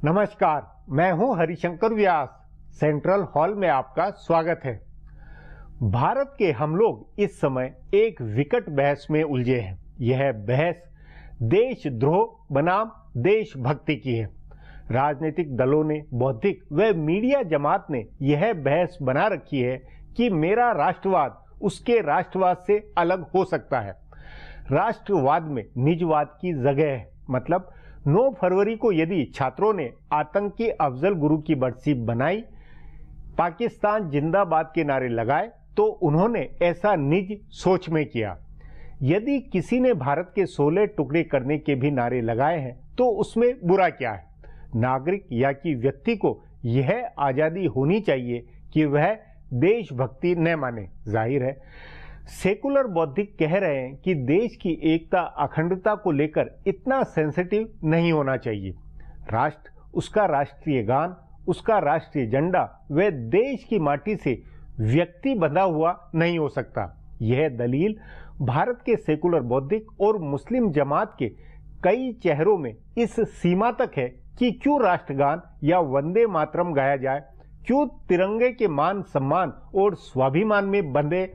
नमस्कार, मैं हूं हरिशंकर व्यास। सेंट्रल हॉल में आपका स्वागत है। भारत के हम लोग इस समय एक विकट बहस में उलझे हैं। यह बहस देशद्रोह बनाम देशभक्ति की है। राजनीतिक दलों ने, बौद्धिक व मीडिया जमात ने यह बहस बना रखी है कि मेरा राष्ट्रवाद उसके राष्ट्रवाद से अलग हो सकता है। राष्ट्रवाद में निजवाद की जगह है। मतलब 9 फरवरी को यदि छात्रों ने आतंकी अफजल गुरु की बरसी बनाई, पाकिस्तान जिंदाबाद के नारे लगाए, तो उन्होंने ऐसा निज सोच में किया। यदि किसी ने भारत के 16 टुकड़े करने के भी नारे लगाए हैं तो उसमें बुरा क्या है? नागरिक या कि व्यक्ति को यह आजादी होनी चाहिए कि वह देशभक्ति न माने। जाहिर है सेकुलर बौद्धिक कह रहे हैं कि देश की एकता, अखंडता को लेकर इतना सेंसिटिव नहीं होना चाहिए। राष्ट्र, उसका राष्ट्रीय गान, उसका राष्ट्रीय झंडा व देश की माटी से व्यक्ति बंधा हुआ नहीं हो सकता। यह दलील भारत के सेकुलर बौद्धिक और मुस्लिम जमात के कई चेहरों में इस सीमा तक है कि क्यों राष्ट्रगान या वंदे मातरम गाया जाए, क्यों तिरंगे के मान सम्मान और स्वाभिमान में बंधे।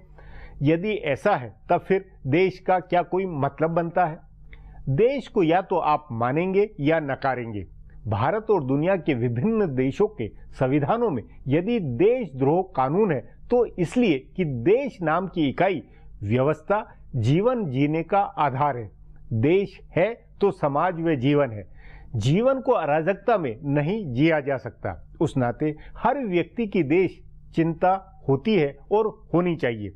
यदि ऐसा है तब फिर देश का क्या कोई मतलब बनता है? देश को या तो आप मानेंगे या नकारेंगे। भारत और दुनिया के विभिन्न देशों के संविधानों में यदि देशद्रोह कानून है तो इसलिए कि देश नाम की इकाई व्यवस्था जीवन जीने का आधार है। देश है तो समाज व जीवन है। जीवन को अराजकता में नहीं जिया जा सकता। उस नाते हर व्यक्ति की देश चिंता होती है और होनी चाहिए।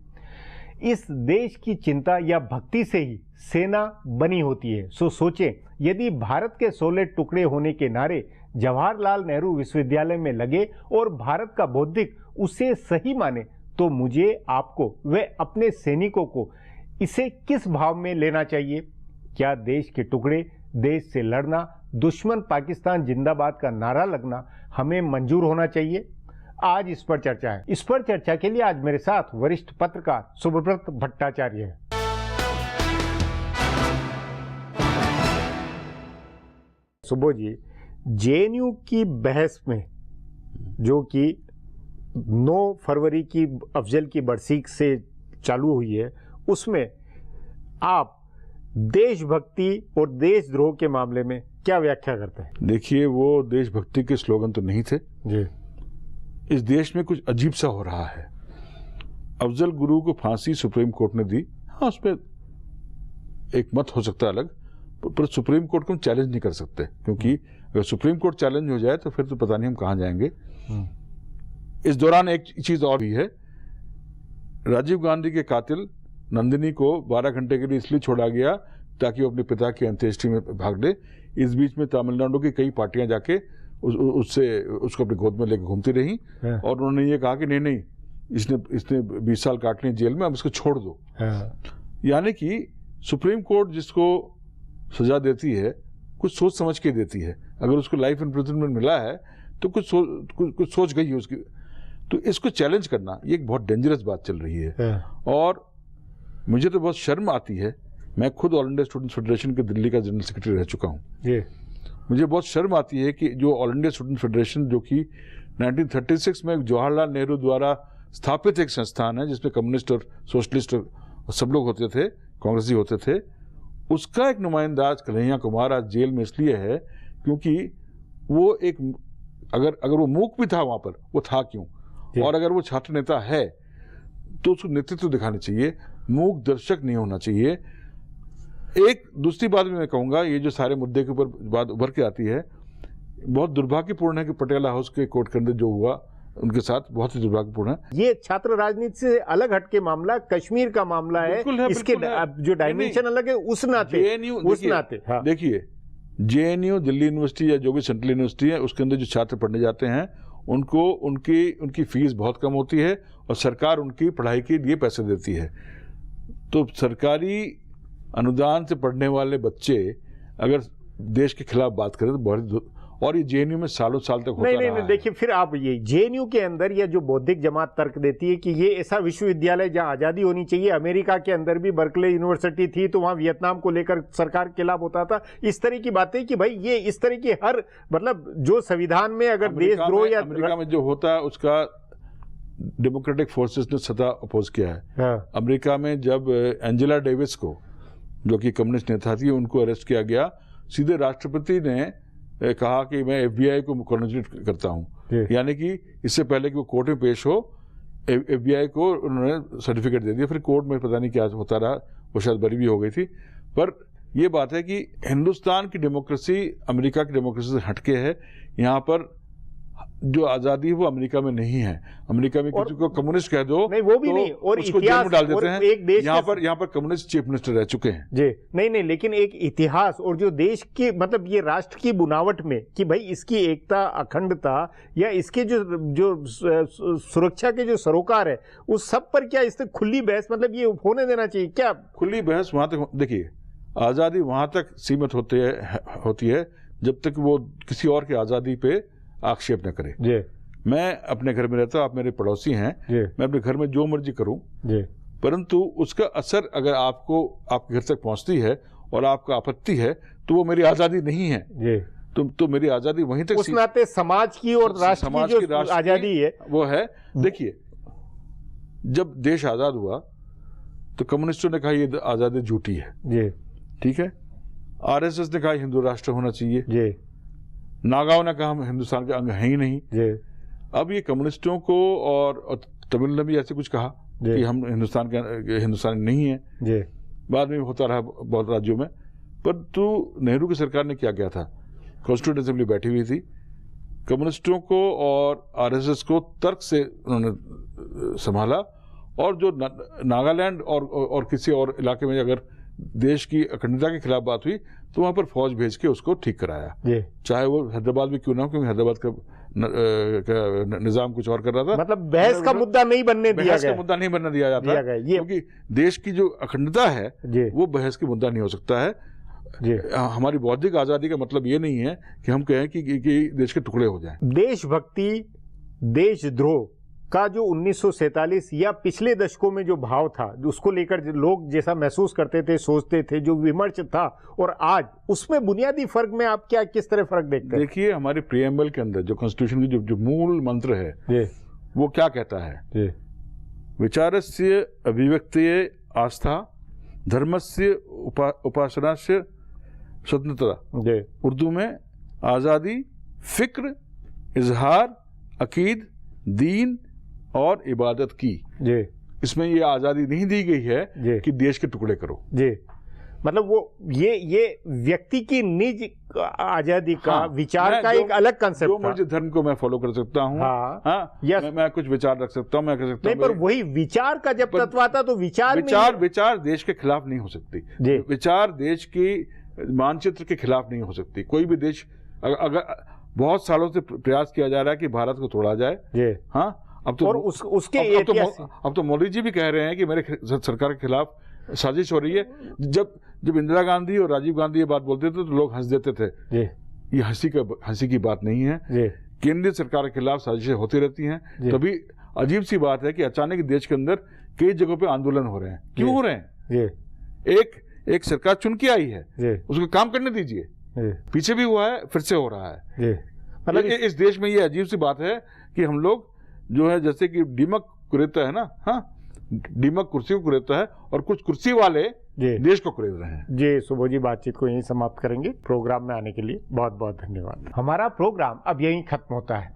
इस देश की चिंता या भक्ति से ही सेना बनी होती है। सो सोचें, यदि भारत के 16 टुकड़े होने के नारे जवाहरलाल नेहरू विश्वविद्यालय में लगे और भारत का बौद्धिक उसे सही माने, तो मुझे, आपको व अपने सैनिकों को इसे किस भाव में लेना चाहिए? क्या देश के टुकड़े, देश से लड़ना, दुश्मन पाकिस्तान जिंदाबाद का नारा लगना हमें मंजूर होना चाहिए? आज इस पर चर्चा है। इस पर चर्चा के लिए आज मेरे साथ वरिष्ठ पत्रकार सुब्रत भट्टाचार्य है। सुबो जी, जेएनयू की बहस में जो कि 9 फरवरी की अफजल की बरसी से चालू हुई है, उसमें आप देशभक्ति और देशद्रोह के मामले में क्या व्याख्या करते हैं? देखिए, वो देशभक्ति के स्लोगन तो नहीं थे जी। इस देश में कुछ अजीब सा हो रहा है। अफजल गुरु को फांसी सुप्रीम कोर्ट ने दी। हाँ, उस पर एक मत हो सकता है अलग, पर सुप्रीम कोर्ट को हम चैलेंज नहीं कर सकते, क्योंकि अगर सुप्रीम कोर्ट चैलेंज हो जाए तो फिर तो पता नहीं हम कहाँ जाएंगे। इस दौरान एक चीज और भी है, राजीव गांधी के कातिल नंदिनी को 12 घंटे के लिए इसलिए छोड़ा गया ताकि वो अपने पिता की अंत्येष्टि में भाग ले। इस बीच में तमिलनाडु की कई पार्टियां जाके उसको अपनी गोद में लेकर घूमती रही और उन्होंने ये कहा कि नहीं, इसने 20 साल काट लिए जेल में, अब इसको छोड़ दो। यानी कि सुप्रीम कोर्ट जिसको सजा देती है कुछ सोच समझ के देती है। अगर उसको लाइफ इम्प्रिजनमेंट मिला है तो कुछ सोच गई है उसकी। तो इसको चैलेंज करना ये एक बहुत डेंजरस बात चल रही है। और मुझे तो बहुत शर्म आती है। मैं खुद ऑल इंडिया स्टूडेंट्स फेडरेशन के दिल्ली का जनरल सेक्रेटरी रह चुका हूँ। मुझे बहुत शर्म आती है कि जो ऑल इंडिया स्टूडेंट फेडरेशन, जो कि 1936 में जवाहरलाल नेहरू द्वारा स्थापित एक संस्थान है जिसमें कम्युनिस्ट और सोशलिस्ट और सब लोग होते थे, कांग्रेसी होते थे, उसका एक नुमाइंदा कन्हैया कुमार आज जेल में इसलिए है क्योंकि वो एक, अगर वो मूक भी था वहां पर, वो था क्यों? और अगर वो छात्र नेता है तो उसको नेतृत्व दिखाना चाहिए, मूक दर्शक नहीं होना चाहिए। एक दूसरी बात भी मैं कहूंगा, ये जो सारे मुद्दे के ऊपर बात उभर के आती है, बहुत दुर्भाग्यपूर्ण है कि पटियाला हाउस के कोर्ट के अंदर जो हुआ उनके साथ बहुत ही दुर्भाग्यपूर्ण है। ये छात्र राजनीति से अलग हटके मामला, कश्मीर का मामला है, इसके जो डायमेंशन अलग है उस नाते। हाँ। देखिए, जेएनयू दिल्ली यूनिवर्सिटी या जो भी सेंट्रल यूनिवर्सिटी है उसके अंदर जो छात्र पढ़ने जाते हैं उनको उनकी फीस बहुत कम होती है और सरकार उनकी पढ़ाई के लिए पैसे देती है। तो सरकारी अनुदान से पढ़ने वाले बच्चे अगर देश के खिलाफ बात करें तो बहुत, और ये जेएनयू में सालों साल तक होता नहीं रहा है। देखिए, फिर आप ये जेएनयू के अंदर या जो बौद्धिक जमात तर्क देती है कि ये ऐसा विश्वविद्यालय जहां आजादी होनी चाहिए, अमेरिका के अंदर भी बर्कले यूनिवर्सिटी थी तो वहां वियतनाम को लेकर सरकार के खिलाफ होता था, इस तरह की बातें कि भाई ये इस तरह की हर मतलब जो संविधान में अगर देशद्रोह या अमेरिका में जो होता है उसका डेमोक्रेटिक फोर्सेस ने सदा अपोज किया है। हाँ, अमेरिका में जब एंजेला डेविस को, जो कि कम्युनिस्ट नेता थी, उनको अरेस्ट किया गया, सीधे राष्ट्रपति ने कहा कि मैं एफबीआई को कॉन्ग्रेचुलेट करता हूं, यानी कि इससे पहले कि वो कोर्ट में पेश हो एफबीआई को उन्होंने सर्टिफिकेट दे दिया। फिर कोर्ट में पता नहीं क्या होता रहा, वो शायद बरी भी हो गई थी। पर ये बात है कि हिंदुस्तान की डेमोक्रेसी अमेरिका की डेमोक्रेसी से हटके है। यहाँ पर जो आजादी है वो अमेरिका में नहीं है। अमेरिका में किसी को कम्युनिस्ट कह दो नहीं, वो भी तो नहीं, और उसको जेल में डाल देते और हैं। एक देश यहाँ पर कम्युनिस्ट चीफ मिनिस्टर रह चुके हैं जी। नहीं, लेकिन एक इतिहास और जो देश की मतलब ये राष्ट्र की बुनावट में कि भाई इसकी एकता, अखंडता या इसके जो सुरक्षा के जो सरोकार है उस सब पर क्या इस खुली बहस मतलब ये होने देना चाहिए क्या? खुली बहस वहां तक, देखिए आजादी वहां तक सीमित होती है जब तक वो किसी और की आजादी पे आक्षेप न करे। जी। मैं अपने घर में रहता हूं, आप मेरे पड़ोसी हैं, मैं अपने घर में जो मर्जी करूं, परंतु उसका असर अगर आपको आपके घर तक पहुंचती है और आपका आपत्ति है तो वो मेरी आजादी नहीं है। तो मेरी आजादी वहीं तक, उस नाते समाज की और राष्ट्र की जो आजादी है वो है। देखिए जब देश आजाद हुआ तो कम्युनिस्टों ने कहा ये आजादी झूठी है, ठीक है। आरएसएस ने कहा हिंदू राष्ट्र होना चाहिए, नागाओं ने कहा हम हिंदुस्तान के अंग हैं ही नहीं। अब ये कम्युनिस्टों को और तमिल ने भी ऐसे कुछ कहा कि हम हिंदुस्तान नहीं है। बाद में होता रहा बहुत राज्यों में। पर तो नेहरू की सरकार ने क्या किया था, कॉन्स्टिट्यूएंट असेंबली बैठी हुई थी, कम्युनिस्टों को और आरएसएस को तर्क से उन्होंने संभाला, और जो नागालैंड और किसी और इलाके में अगर देश की अखंडता के खिलाफ बात हुई तो वहां पर फौज भेज के उसको ठीक कराया, चाहे वो हैदराबाद भी क्यों ना हो, क्योंकि हैदराबाद का निजाम कुछ और कर रहा था। मतलब बहस का मुद्दा नहीं बनने दिया गया, बहस का मुद्दा नहीं बनने दिया जाता, क्योंकि देश की जो अखंडता है वो बहस की मुद्दा नहीं हो सकता है। हमारी बौद्धिक आजादी का मतलब ये नहीं है कि हम कहें कि देश के टुकड़े हो जाएं। देशभक्ति, देशद्रोह का जो 1947 या पिछले दशकों में जो भाव था, उसको लेकर लोग जैसा महसूस करते थे, सोचते थे, जो विमर्श था, और आज उसमें बुनियादी फर्क में आप क्या किस तरह फर्क देखते हैं? देखिए हमारे प्रीएम्बल के अंदर जो कॉन्स्टिट्यूशन की जो मूल मंत्र है वो क्या कहता है, विचारस्य अभिव्यक्तये आस्था, धर्मस्य उपासनास्य स्वतंत्रता, उर्दू में आज़ादी, फिक्र, इजहार, अकीद, दीन और इबादत की। इसमें ये आजादी नहीं दी गई है कि देश के टुकड़े करो। मतलब वो ये व्यक्ति की निज आजादी का, विचार का एक अलग कंसेप्ट था। मुझे धर्म को मैं फॉलो कर सकता हूँ, मैं कुछ विचार रख सकता हूँ, मैं कर सकता हूँ। पर वही विचार का जब तत्व आता तो विचार देश के खिलाफ नहीं हो सकती, विचार देश की मानचित्र के खिलाफ नहीं हो सकती। कोई भी देश, अगर बहुत सालों से प्रयास किया जा रहा है कि भारत को तोड़ा जाए, हाँ, अब तो मोदी जी भी कह रहे हैं कि मेरे सरकार के खिलाफ साजिश हो रही है। जब इंदिरा गांधी और राजीव गांधी ये बात बोलते थे तो लोग हंस देते थे। ये हंसी की बात नहीं है। केंद्रीय सरकार के खिलाफ साजिशें होती रहती हैं। तभी अजीब सी बात है कि अचानक देश के अंदर कई जगहों पे आंदोलन हो रहे हैं। क्यों हो रहे हैं? एक सरकार चुन के आई है, उसको काम करने दीजिए। पीछे भी हुआ है, फिर से हो रहा है। मतलब इस देश में ये अजीब सी बात है कि हम लोग जो है, जैसे कि दीमक कुरेदता है ना, हाँ, दीमक कुर्सी को कुरेदता है और कुछ कुर्सी वाले देश को कुरेद रहे हैं। जी सुबोध जी, बातचीत को यहीं समाप्त करेंगे। प्रोग्राम में आने के लिए बहुत बहुत धन्यवाद। हमारा प्रोग्राम अब यहीं खत्म होता है।